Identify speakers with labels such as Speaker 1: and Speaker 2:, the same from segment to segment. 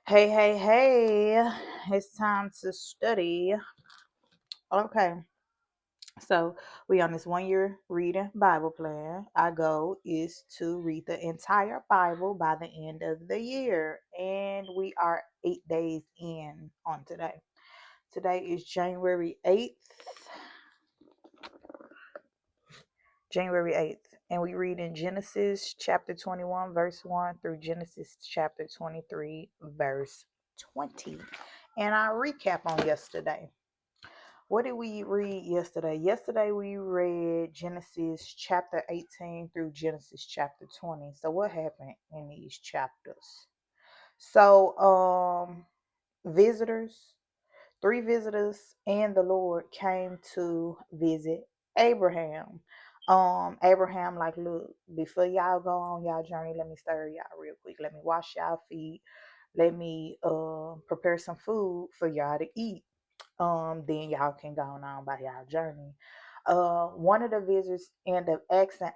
Speaker 1: Hey, hey, hey, it's time to study. Okay, so we on this 1 year reading Bible plan. Our goal is to read the entire Bible by the end of the year, and we are 8 days in on today. Today is January 8th, and we read in Genesis chapter 21, verse 1 through Genesis chapter 23, verse 20. And I recap on yesterday. What did we read yesterday? Yesterday we read Genesis chapter 18 through Genesis chapter 20. So what happened in these chapters? So visitors, three visitors and the Lord came to visit Abraham. Abraham, like, look, before y'all go on y'all journey, let me stir y'all real quick. Let me wash y'all feet. Let me prepare some food for y'all to eat. Then y'all can go on by y'all journey. One of the visitors ended up asking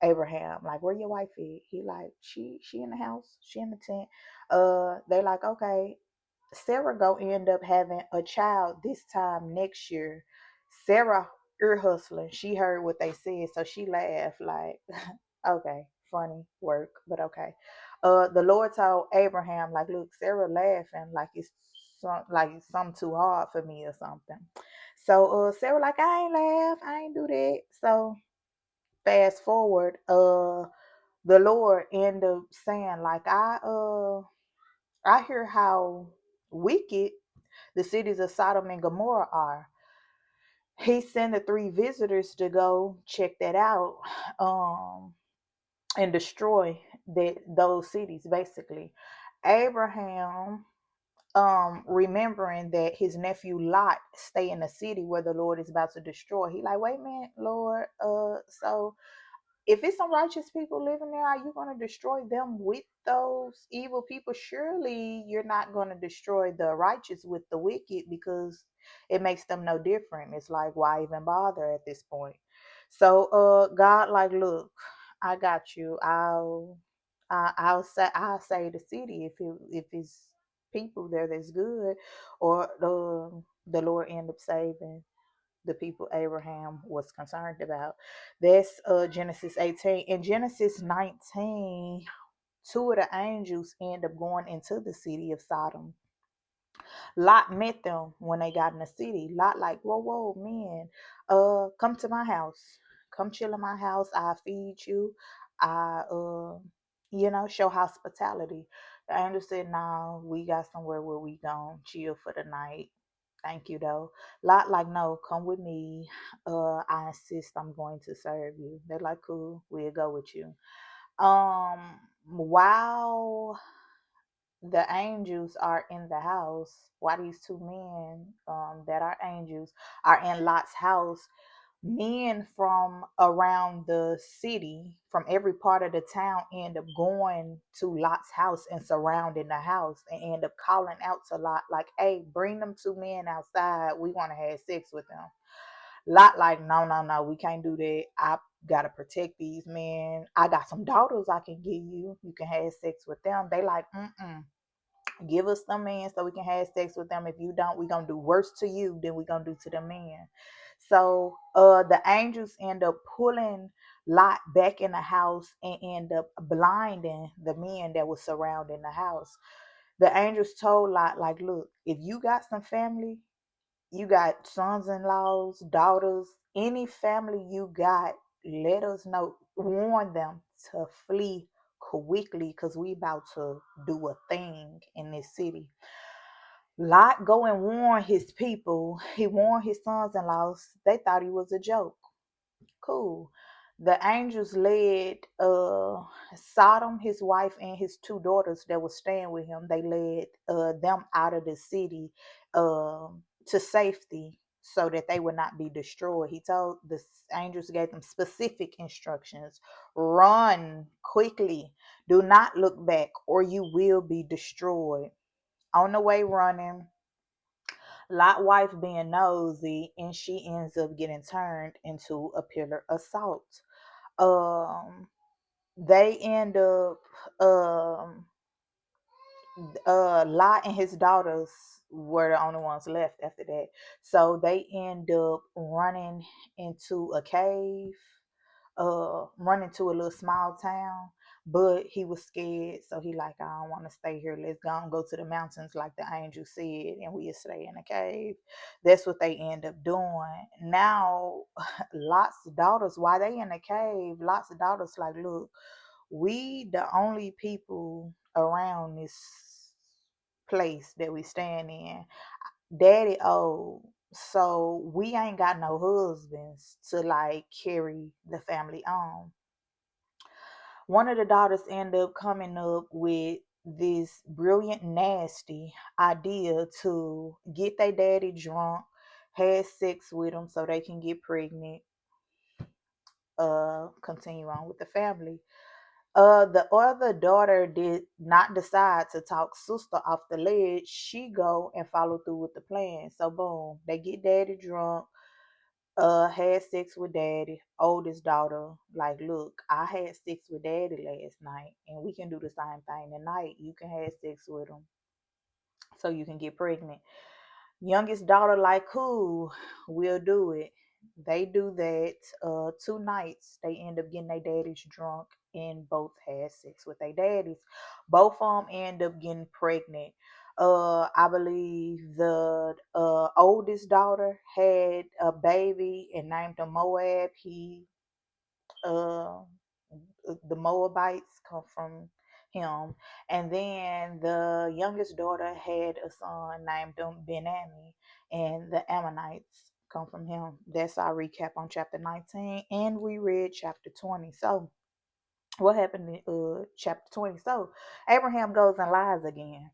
Speaker 1: Abraham, like, where your wife is? He like, she in the house, she in the tent. They like, okay. Sarah go end up having a child this time next year. Sarah ear hustling. She heard what they said, so she laughed like, okay, funny work, but okay. The Lord told Abraham, like, look, Sarah laughing like it's something too hard for me or something. So Sarah like, I ain't laugh, I ain't do that. So fast forward, the Lord end up saying, like, I hear how wicked the cities of Sodom and Gomorrah are. He sent the three visitors to go check that out, and destroy those cities. Basically, Abraham, remembering that his nephew Lot stay in the city where the Lord is about to destroy, he like, wait a minute, Lord, so if it's some righteous people living there, are you going to destroy them with those evil people? Surely you're not going to destroy the righteous with the wicked, because it makes them no different. It's like, why even bother at this point? So God like, look, I got you. I'll say the city if it's people there that's good, or the Lord end up saving the people Abraham was concerned about. That's Genesis 18. In Genesis 19, two of the angels end up going into the city of Sodom. Lot met them when they got in the city. Lot like, whoa, man, come to my house. Come chill in my house. I feed you. I show hospitality. The angel said, nah, we got somewhere where we gon' chill for the night. Thank you though. Lot like, no, come with me. I insist I'm going to serve you. They're like, cool, we'll go with you. While the angels are in the house, while these two men that are angels are in Lot's house, men from around the city, from every part of the town, end up going to Lot's house and surrounding the house, and end up calling out to Lot like, hey, bring them two men outside, we want to have sex with them. Lot like, no, we can't do that. I gotta protect these men. I got some daughters I can give you. You can have sex with them. They like, give us some men so we can have sex with them. If you don't, we gonna do worse to you than we gonna do to the men. So the angels end up pulling Lot back in the house and end up blinding the men that was surrounding the house. The angels told Lot, like, look, if you got some family, you got sons-in-laws, daughters, any family you got, let us know. Warn them to flee quickly, because we about to do a thing in this city. Lot go and warn his people. He warned his sons-in-laws. They thought he was a joke. Cool. The angels led Sodom, his wife, and his two daughters that were staying with him. They led them out of the city to safety so that they would not be destroyed. He told the angels, gave them specific instructions: run quickly, do not look back, or you will be destroyed. On the way running, Lot wife being nosy, and she ends up getting turned into a pillar of salt. um they end up um Lot and his daughters were the only ones left after that. So they end up running into a cave, running to a little small town. But he was scared, so he like, I don't want to stay here. Let's go and go to the mountains, like the angel said, and we'll stay in a cave. That's what they end up doing. Now, Lot's daughters, why they in a cave? Lot's daughters like, look, we the only people around this place that we stand in. Daddy old, so we ain't got no husbands to like carry the family on. One of the daughters end up coming up with this brilliant, nasty idea to get their daddy drunk, have sex with him so they can get pregnant, continue on with the family. The other daughter did not decide to talk sister off the ledge. She go and follow through with the plan. So boom, they get daddy drunk, had sex with daddy, oldest daughter, like, look, I had sex with daddy last night and we can do the same thing tonight. You can have sex with him so you can get pregnant. Youngest daughter, like, cool, we'll do it. They do that. 2 nights, they end up getting their daddies drunk and both had sex with their daddies. Both of them end up getting pregnant. I believe the oldest daughter had a baby and named him Moab. Uh, the Moabites come from him. And then the youngest daughter had a son named Benami, and the Ammonites come from him. That's our recap on chapter 19. And we read chapter 20. So, what happened in chapter 20? So, Abraham goes and lies again.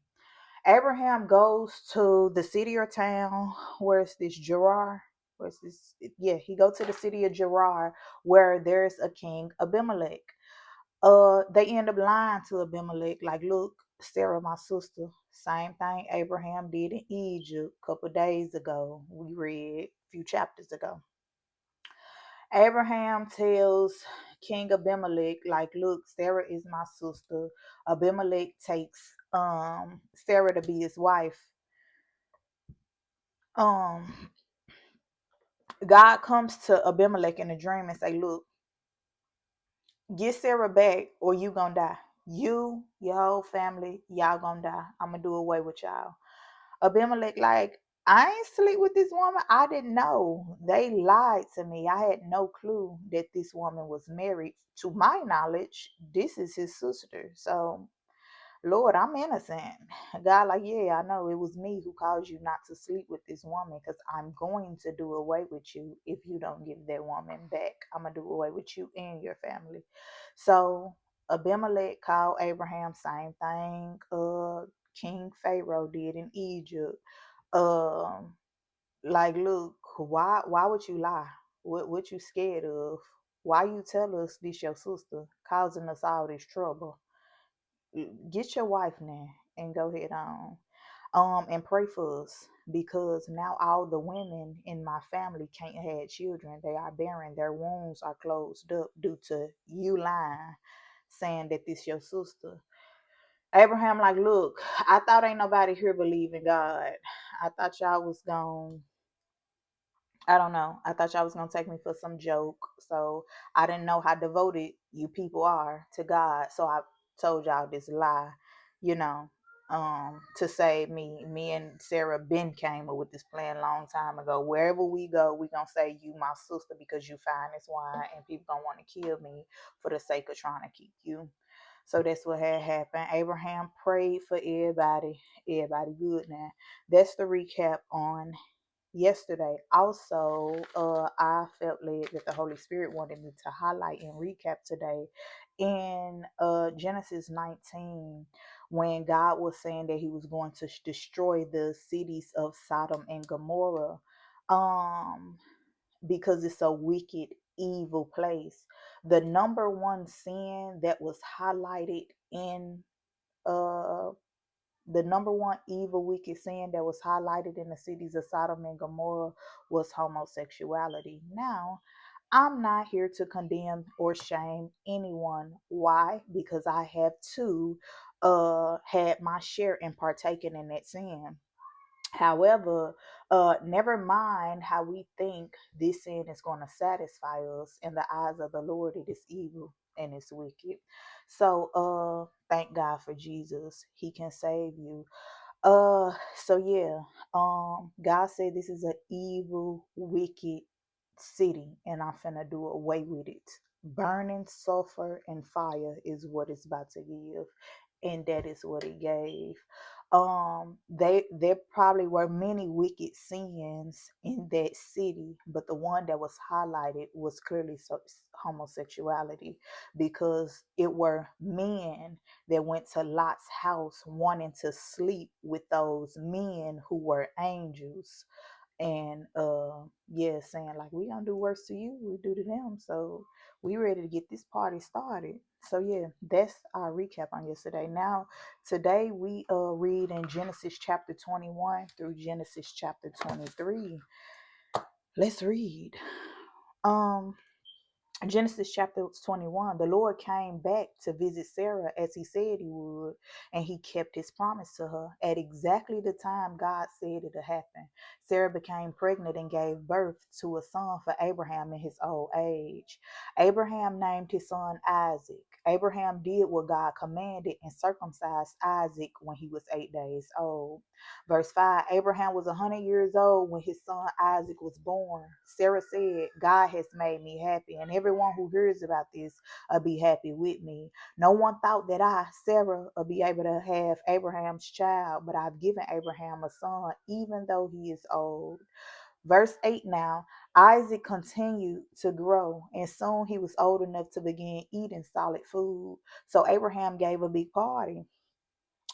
Speaker 1: Abraham goes to the city or town. Where's this Gerar? Where's this? Yeah, he go to the city of Gerar where there's a king Abimelech. They end up lying to Abimelech, like, look, Sarah, my sister, same thing Abraham did in Egypt a couple days ago. We read a few chapters ago. Abraham tells King Abimelech, like, look, Sarah is my sister. Abimelech takes Sarah to be his wife. Um God comes to Abimelech in a dream and say, look, get Sarah back or you gonna die. You, your whole family, y'all gonna die. I'm gonna do away with y'all. Abimelech, like, I ain't sleep with this woman. I didn't know. They lied to me. I had no clue that this woman was married. To my knowledge, this is his sister. So Lord, I'm innocent. God, like, yeah, I know it was me who caused you not to sleep with this woman because I'm going to do away with you if you don't give that woman back. I'm going to do away with you and your family. So Abimelech called Abraham, same thing King Pharaoh did in Egypt. Um, like, look, why would you lie? What you scared of? Why you tell us this your sister causing us all this trouble? Get your wife now and go ahead on and pray for us because now all the women in my family can't have children. They are barren. Their wombs are closed up due to you lying, saying that this your sister. Abraham, like, look, I thought ain't nobody here believe in God. I thought y'all was gone. I don't know. I thought y'all was gonna take me for some joke. So I didn't know how devoted you people are to God. So I told y'all this lie, you know, to save me. Me and Sarah Ben came up with this plan a long time ago. Wherever we go, we gonna say you my sister because you find this wine and people gonna want to kill me for the sake of trying to keep you. So that's what had happened. Abraham prayed for everybody. Everybody good now. That's the recap on yesterday. Also, I felt led that the Holy Spirit wanted me to highlight and recap today in Genesis 19 when God was saying that he was going to destroy the cities of Sodom and Gomorrah because it's a wicked, evil place. The number one sin that was highlighted in uh the number one evil, wicked sin that was highlighted in the cities of Sodom and Gomorrah was homosexuality. Now, I'm not here to condemn or shame anyone. Why? Because I have too. had my share in partaking in that sin. However, never mind how we think this sin is going to satisfy us. In the eyes of the Lord, it is evil and it's wicked. So, thank God for Jesus. He can save you. so yeah, God said this is an evil, wicked city, and I'm finna do away with it. Burning sulfur and fire is what it's about to give, and that is what it gave. There probably were many wicked sins in that city, but the one that was highlighted was clearly homosexuality, because it were men that went to Lot's house wanting to sleep with those men who were angels. And yeah, saying like, we gonna do worse to you, we do to them. So we ready to get this party started. So yeah, that's our recap on yesterday. Now today we read in Genesis chapter 21 through Genesis chapter 23. Let's read. Um Genesis chapter 21, the Lord came back to visit Sarah as he said he would, and he kept his promise to her at exactly the time God said it would happen. Sarah became pregnant and gave birth to a son for Abraham in his old age. Abraham named his son Isaac. Abraham did what God commanded and circumcised Isaac when he was 8 days old. Verse 5, Abraham was 100 years old when his son Isaac was born. Sarah said, God has made me happy, and everyone who hears about this will be happy with me. No one thought that I, Sarah, will be able to have Abraham's child, but I've given Abraham a son, even though he is old. Verse 8 now, Isaac continued to grow, and soon he was old enough to begin eating solid food. So Abraham gave a big party.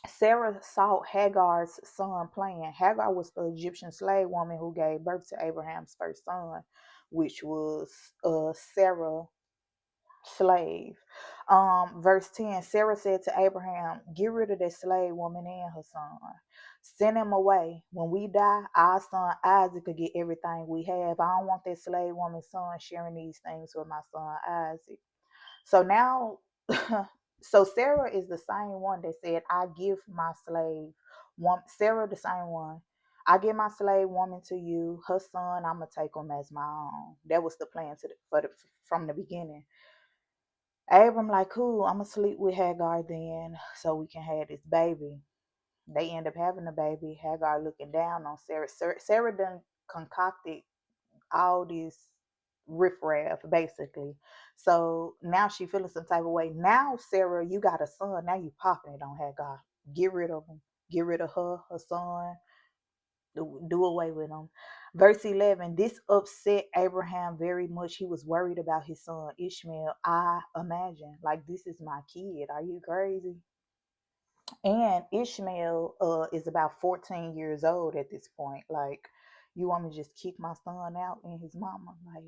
Speaker 1: Sarah saw Hagar's son playing. Hagar was the Egyptian slave woman who gave birth to Abraham's first son, which was Sarah slave. Verse 10, Sarah said to Abraham, get rid of that slave woman and her son. Send him away. When we die, our son Isaac could get everything we have. I don't want that slave woman's son sharing these things with my son Isaac. So now, so Sarah is the same one that said, I give my slave one. Sarah, the same one. I give my slave woman to you. Her son, I'm gonna take him as my own. That was the plan from the beginning. Abram like, cool. I'm gonna sleep with Hagar then, so we can have this baby. They end up having a baby. Hagar looking down on Sarah. Sarah done concocted all this riffraff basically. So now she feeling some type of way. Now Sarah, you got a son. Now you popping it on Hagar. Get rid of him. Get rid of her son. Do away with him. Verse 11. This upset Abraham very much. He was worried about his son Ishmael. I imagine, like, this is my kid. Are you crazy? And Ishmael is about 14 years old at this point. Like, you want me to just kick my son out and his mama? Like,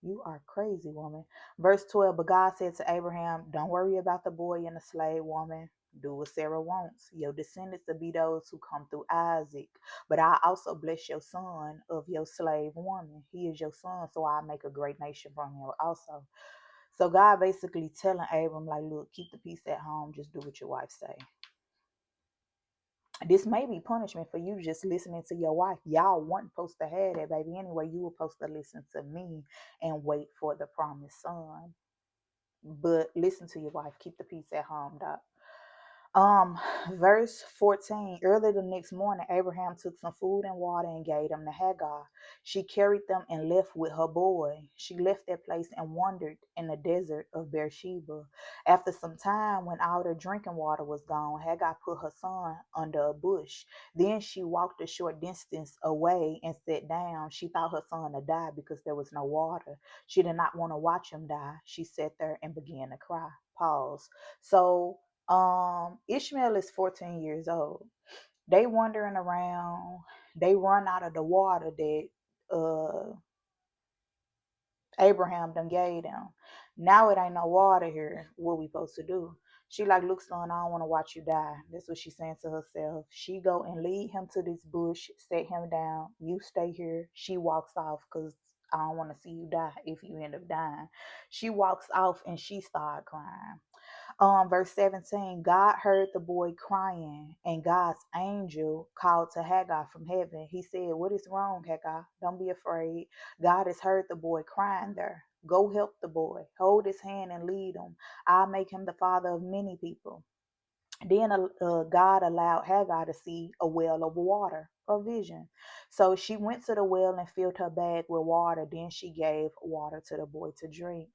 Speaker 1: you are crazy, woman. Verse 12, but God said to Abraham, don't worry about the boy and the slave woman. Do what Sarah wants. Your descendants will be those who come through Isaac. But I also bless your son of your slave woman. He is your son, so I'll make a great nation from him also. So God basically telling Abram, like, look, keep the peace at home. Just do what your wife say. This may be punishment for you just listening to your wife. Y'all weren't supposed to have that baby anyway. You were supposed to listen to me and wait for the promised son. But listen to your wife. Keep the peace at home, doc. Um, verse 14. Early the next morning, Abraham took some food and water and gave them to Hagar. She carried them and left with her boy. She left that place and wandered in the desert of Beersheba. After some time, when all the drinking water was gone, Hagar put her son under a bush. Then she walked a short distance away and sat down. She thought her son had died because there was no water. She did not want to watch him die. She sat there and began to cry. Pause. So Ishmael is 14 years old. They wandering around. They run out of the water that Abraham done gave them. Now it ain't no water here. What we supposed to do? She like, look, son, I don't want to watch you die. That's what she's saying to herself. She go and lead him to this bush, set him down. You stay here. She walks off because I don't want to see you die if you end up dying. She walks off and she started crying. Verse 17, God heard the boy crying, and God's angel called to Hagar from heaven. He said, "What is wrong, Hagar? Don't be afraid. God has heard the boy crying there. Go help the boy. Hold his hand and lead him. I'll make him the father of many people." Then God allowed Hagar to see a well of water, a vision. So she went to the well and filled her bag with water. Then she gave water to the boy to drink.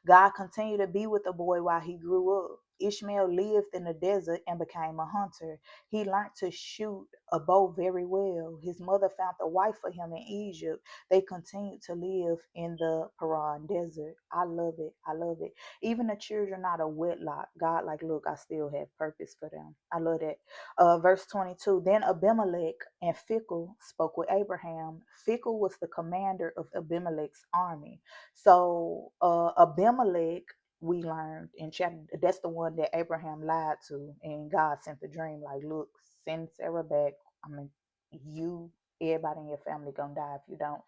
Speaker 1: God continued to be with the boy while he grew up. Ishmael lived in the desert and became a hunter. He learned to shoot a bow very well. His mother found a wife for him in Egypt. They continued to live in the Paran desert. I love it. I love it. Even the children out of wedlock, God, like, look, I still have purpose for them. I love that. Verse 22, then Abimelech and Phicol spoke with Abraham. Phicol was the commander of Abimelech's army. So Abimelech, we learned in chapter, that's the one that Abraham lied to, and God sent the dream like, look, send Sarah back. I mean, you, everybody in your family gonna die if you don't.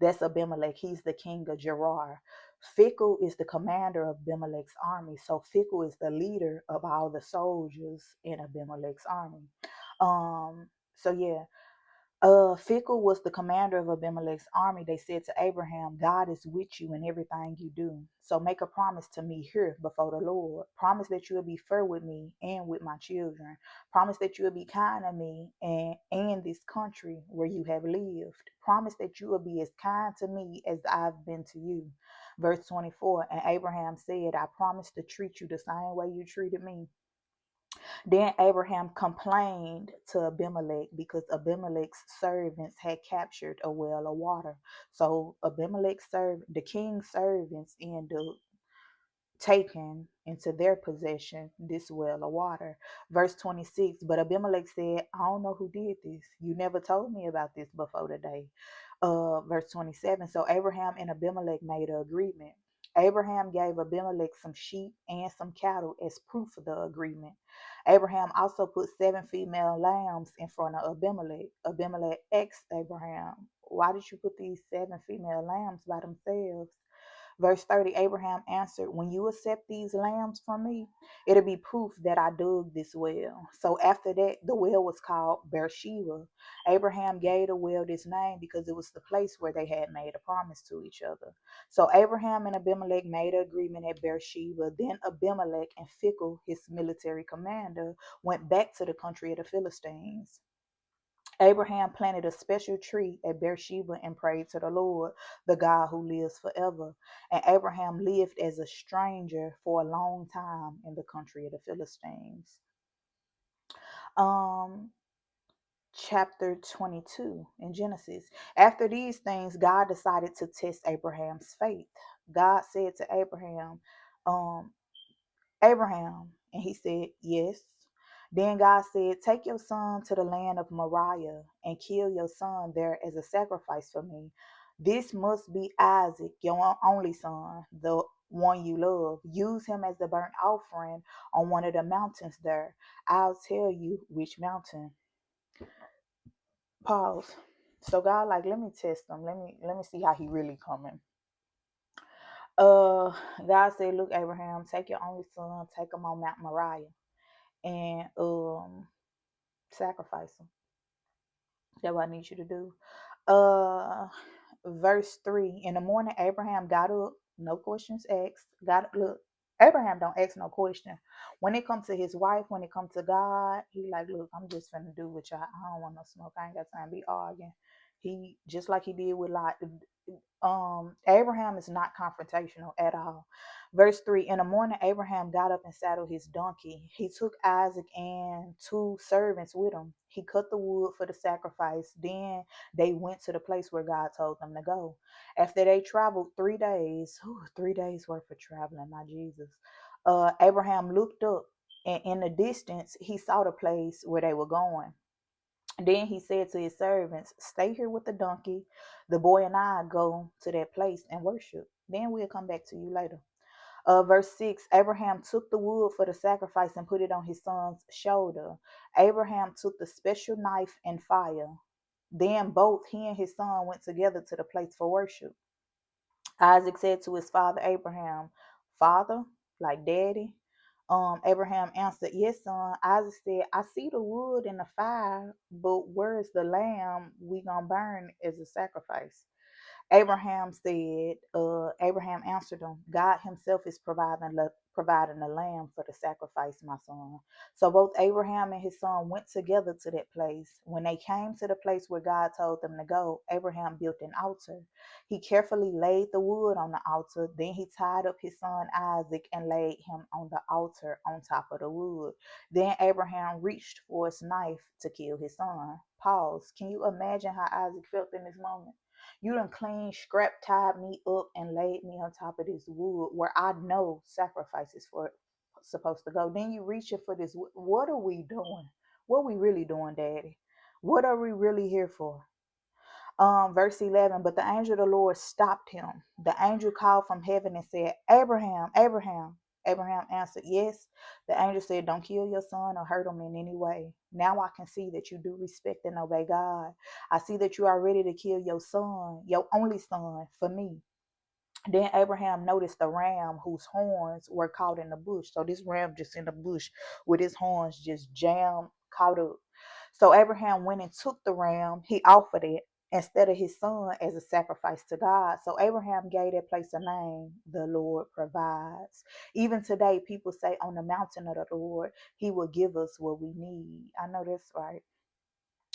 Speaker 1: That's Abimelech. He's the king of Gerar. Phicol is the commander of Abimelech's army. So Phicol is the leader of all the soldiers in Abimelech's army. So yeah, Phicol was the commander of Abimelech's army. They said to Abraham, God is with you in everything you do. So make a promise to me here before the Lord. Promise that you will be fair with me and with my children. Promise that you will be kind to me and this country where you have lived. Promise that you will be as kind to me as I've been to you. Verse 24, and Abraham said, I promise to treat you the same way you treated me. Then Abraham complained to Abimelech because Abimelech's servants had captured a well of water. So the king's servants ended up taking into their possession this well of water. Verse 26, but Abimelech said, I don't know who did this. You never told me about this before today. Verse 27, so Abraham and Abimelech made an agreement. Abraham gave Abimelech some sheep and some cattle as proof of the agreement. Abraham also put 7 female lambs in front of Abimelech. Abimelech asked Abraham, why did you put these 7 female lambs by themselves? Verse 30, Abraham answered, when you accept these lambs from me, it'll be proof that I dug this well. So after that, the well was called Beersheba. Abraham gave the well this name because it was the place where they had made a promise to each other. So Abraham and Abimelech made an agreement at Beersheba. Then Abimelech and Phicol, his military commander, went back to the country of the Philistines. Abraham planted a special tree at Beersheba and prayed to the Lord, the God who lives forever. And Abraham lived as a stranger for a long time in the country of the Philistines. Um, Chapter 22 in Genesis. After these things, God decided to test Abraham's faith. God said to Abraham, um, Abraham, and he said, yes. Then God said, take your son to the land of Moriah and kill your son there as a sacrifice for me. This must be Isaac, your only son, the one you love. Use him as the burnt offering on one of the mountains there. I'll tell you which mountain. Pause. So God, like, let me test him. Let me see how he really coming. Uh, God said, look, Abraham, take your only son, take him on Mount Moriah, and sacrifice him. That's what I need you to do. Verse 3. In the morning, Abraham got up, no questions asked. Look, Abraham don't ask no question. When it comes to his wife, when it comes to God, he like, look, I'm just finna do what y'all. I don't want no smoke. I ain't got time to be arguing. He just like he did with Lot. Abraham is not confrontational at all. Verse 3, in the morning Abraham got up and saddled his donkey. He took Isaac and 2 servants with him. He cut the wood for the sacrifice. Then they went to the place where God told them to go. After they traveled 3 days, 3 days worth of traveling, my Jesus, Abraham looked up, and in the distance he saw the place where they were going. Then he said to his servants, stay here with the donkey. The boy and I go to that place and worship. Then we'll come back to you later. Verse 6, Abraham took the wood for the sacrifice and put it on his son's shoulder. Abraham took the special knife and fire. Then both he and his son went together to the place for worship. Isaac said to his father Abraham, Father, like daddy. Abraham answered, "Yes, son." Isaac said, "I see the wood and the fire, but where's the lamb we gonna burn as a sacrifice?" Abraham answered him, "God himself is providing a lamb for the sacrifice, my son." So both Abraham and his son went together to that place. When they came to the place where God told them to go, Abraham built an altar. He carefully laid the wood on the altar. Then he tied up his son Isaac and laid him on the altar on top of the wood. Then Abraham reached for his knife to kill his son. Pause. Can you imagine how Isaac felt in this moment? You done clean, scrap tied me up and laid me on top of this wood where I know sacrifices for supposed to go. Then you reaching for this. What are we doing? What are we really doing, Daddy? What are we really here for? Verse 11, but the angel of the Lord stopped him. The angel called from heaven and said, "Abraham, Abraham." Abraham answered, "Yes." The angel said, "Don't kill your son or hurt him in any way. Now I can see that you do respect and obey God. I see that you are ready to kill your son, your only son, for me." Then Abraham noticed the ram whose horns were caught in the bush. So this ram just in the bush with his horns just jammed, caught up. So Abraham went and took the ram. He offered it instead of his son as a sacrifice to God. So Abraham gave that place a name, the Lord provides. Even today, people say on the mountain of the Lord, he will give us what we need. I know that's right.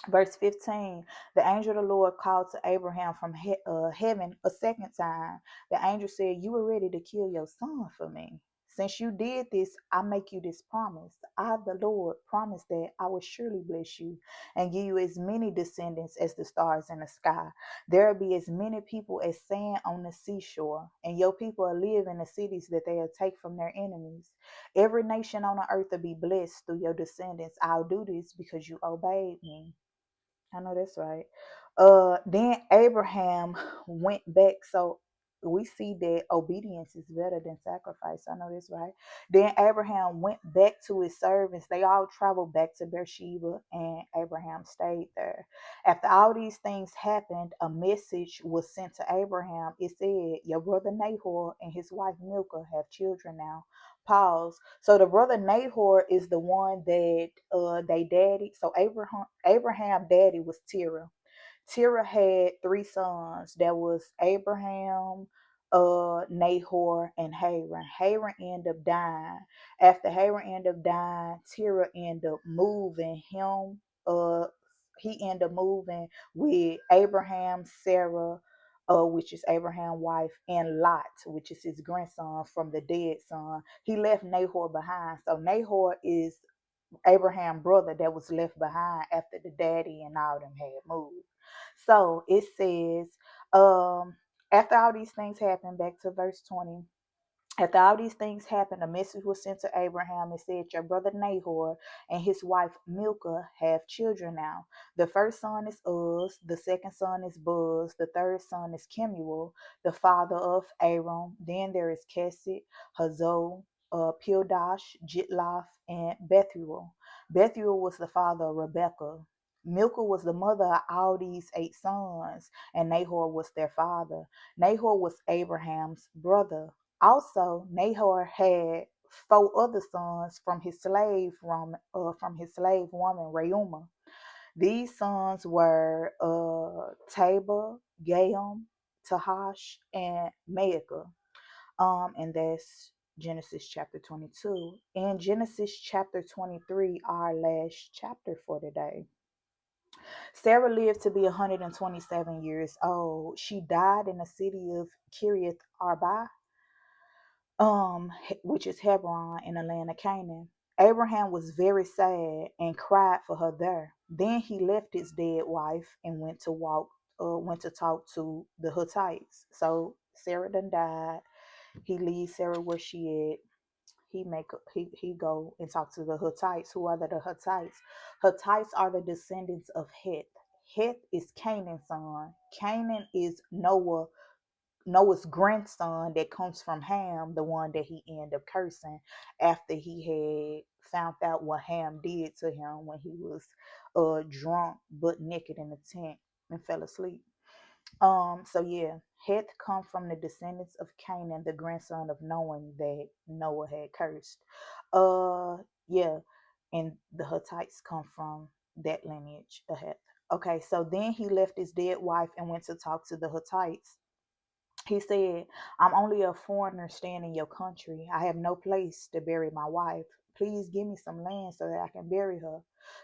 Speaker 1: Verse 15, the angel of the Lord called to Abraham from heaven a second time. The angel said, "You were ready to kill your son for me. Since you did this, I make you this promise. I, the Lord, promise that I will surely bless you and give you as many descendants as the stars in the sky. There will be as many people as sand on the seashore, and your people will live in the cities that they will take from their enemies. Every nation on the earth will be blessed through your descendants. I'll do this because you obeyed me." I know that's right. Then Abraham went back. So we see that obedience is better than sacrifice. I know that's right. Then Abraham went back to his servants. They all traveled back to Beersheba, and Abraham stayed there. After all these things happened, a message was sent to Abraham. It said, "Your brother Nahor and his wife Milcah have children now." Pause. So the brother Nahor is the one that they daddy. So Abraham daddy was Terah. Terah had three sons. That was Abraham, Nahor, and Haran. Haran ended up dying. After Haran ended up dying, Terah ended up moving him. He ended up moving with Abraham, Sarah, which is Abraham's wife, and Lot, which is his grandson from the dead son. He left Nahor behind. So Nahor is Abraham's brother that was left behind after the daddy and all them had moved. So it says, after all these things happened, back to verse 20. After all these things happened, a message was sent to Abraham and said, "Your brother Nahor and his wife Milcah have children now. The first son is Uz, the second son is Buz, the third son is Kemuel, the father of Aram. Then there is Kesed, Hazo, Pildash, Jitloth, and Bethuel. Bethuel was the father of Rebekah. Milcah was the mother of all these 8 sons, and Nahor was their father. Nahor was Abraham's brother. Also, Nahor had 4 other sons from his slave woman Reumah. These sons were Tabor, Gaham, Tahash, and Maacah. And that's Genesis chapter 22. In Genesis chapter 23, our last chapter for today. Sarah lived to be 127 years old. She died in the city of Kiriath Arba, which is Hebron in the land of Canaan. Abraham was very sad and cried for her there. Then he left his dead wife and went to talk to the Hittites. So Sarah done died. He leaves Sarah where she at. He go and talk to the Hittites. Who are the Hittites? Hittites are the descendants of Heth. Heth is Canaan's son. Canaan is Noah's grandson that comes from Ham, the one that he ended up cursing after he had found out what Ham did to him when he was drunk but naked in the tent and fell asleep. So yeah, Heth come from the descendants of Canaan, the grandson of Noah that Noah had cursed. Uh, yeah, and the Hittites come from that lineage of Heth. Okay, so then he left his dead wife and went to talk to the Hittites. He said, I'm only a foreigner staying in your country. I have no place to bury my wife. Please give me some land so that I can bury her.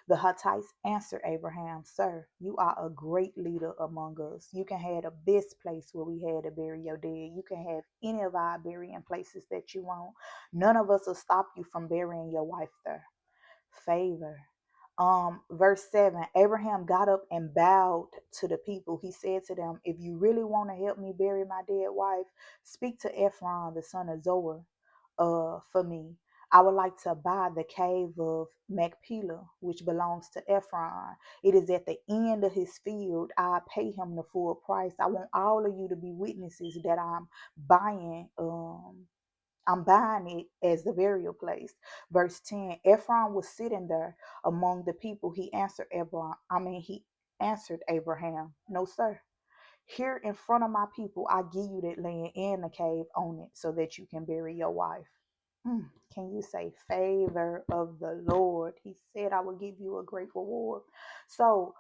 Speaker 1: The Hittites answered Abraham, Sir, you are a great leader among us. You can have the best place where we had to bury your dead. You can have any of our burying places that you want. None of us will stop you from burying your wife there. Favor. Verse 7, Abraham got up and bowed to the people. He said to them, If you really want to help me bury my dead wife, speak to Ephron, the son of Zohar, for me. I would like to buy the cave of Machpelah, which belongs to Ephron. It is at the end of his field. I pay him the full price. I want all of you to be witnesses that buying I'm buying it as the burial place. Verse 10, Ephron was sitting there among the people. He answered Abraham, No, sir. Here in front of my people, I give you that land and the cave on it so that you can bury your wife. Can you say favor of the Lord? He said, I will give you a great reward. So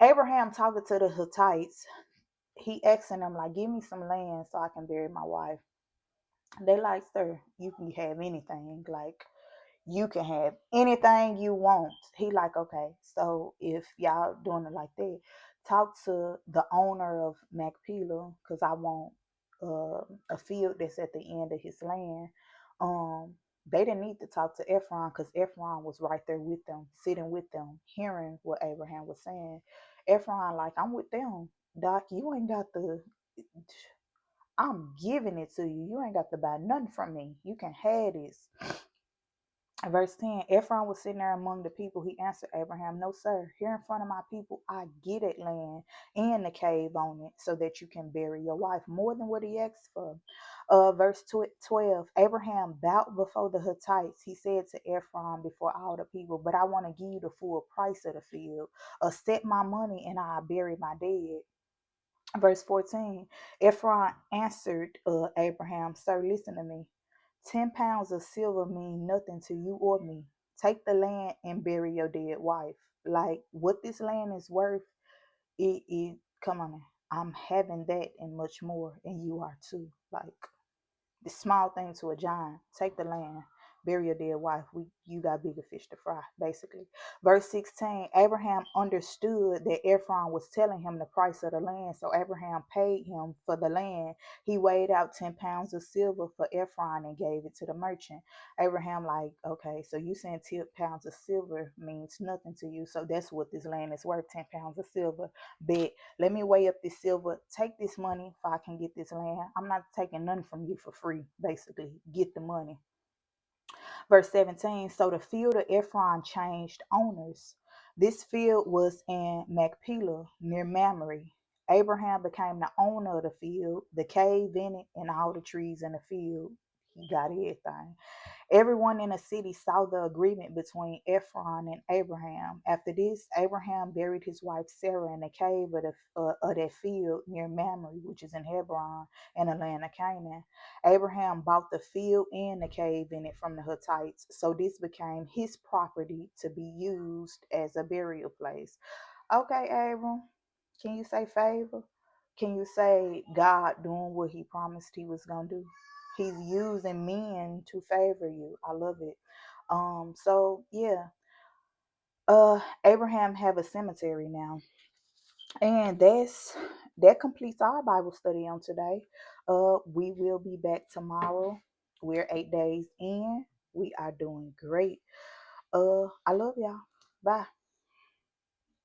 Speaker 1: Abraham talking to the Hittites, he asking them, like, give me some land so I can bury my wife. They like, sir, you can have anything. Like, you can have anything you want. He like, okay, so if y'all doing it like that, talk to the owner of Machpelah, because I want a field that's at the end of his land. Um, they didn't need to talk to Ephron because Ephron was right there with them, sitting with them, hearing what Abraham was saying. Ephron like, I'm with them. Doc, you ain't got the I'm giving it to you. You ain't got to buy nothing from me. You can have this. Verse 10, Ephron was sitting there among the people. He answered Abraham, No, sir. Here in front of my people, I get it land and the cave on it so that you can bury your wife. More than what he asked for. Verse 12, Abraham bowed before the Hittites. He said to Ephron before all the people, But I want to give you the full price of the field. Set my money and I'll bury my dead. Verse 14, Ephron answered Abraham, Sir, listen to me. 10 pounds of silver mean nothing to you or me. Take the land and bury your dead wife. Like, what this land is worth, come on now. I'm having that and much more, and you are too. Like, the small thing to a giant. Take the land, bury your dead wife. You got bigger fish to fry, basically. Verse 16, Abraham understood that Ephron was telling him the price of the land, so Abraham paid him for the land. He weighed out 10 pounds of silver for Ephron and gave it to the merchant. Abraham like, okay, so you saying 10 pounds of silver means nothing to you, so that's what this land is worth, 10 pounds of silver. Bet, let me weigh up this silver. Take this money if I can get this land. I'm not taking none from you for free, basically. Get the money. Verse 17, so the field of Ephron changed owners. This field was in Machpelah near Mamre. Abraham became the owner of the field, the cave in it, and all the trees in the field. He got everything. Everyone in the city saw the agreement between Ephron and Abraham. After this, Abraham buried his wife Sarah in the cave of that field near Mamre, which is in Hebron, in the land of Canaan. Abraham bought the field and the cave in it from the Hittites, so this became his property to be used as a burial place. Okay, Abram, can you say favor? Can you say God doing what he promised he was going to do? He's using men to favor you. I love it. So yeah, Abraham have a cemetery now. And that completes our Bible study on today. We will be back tomorrow. We're 8 days in. We are doing great. I love y'all. Bye.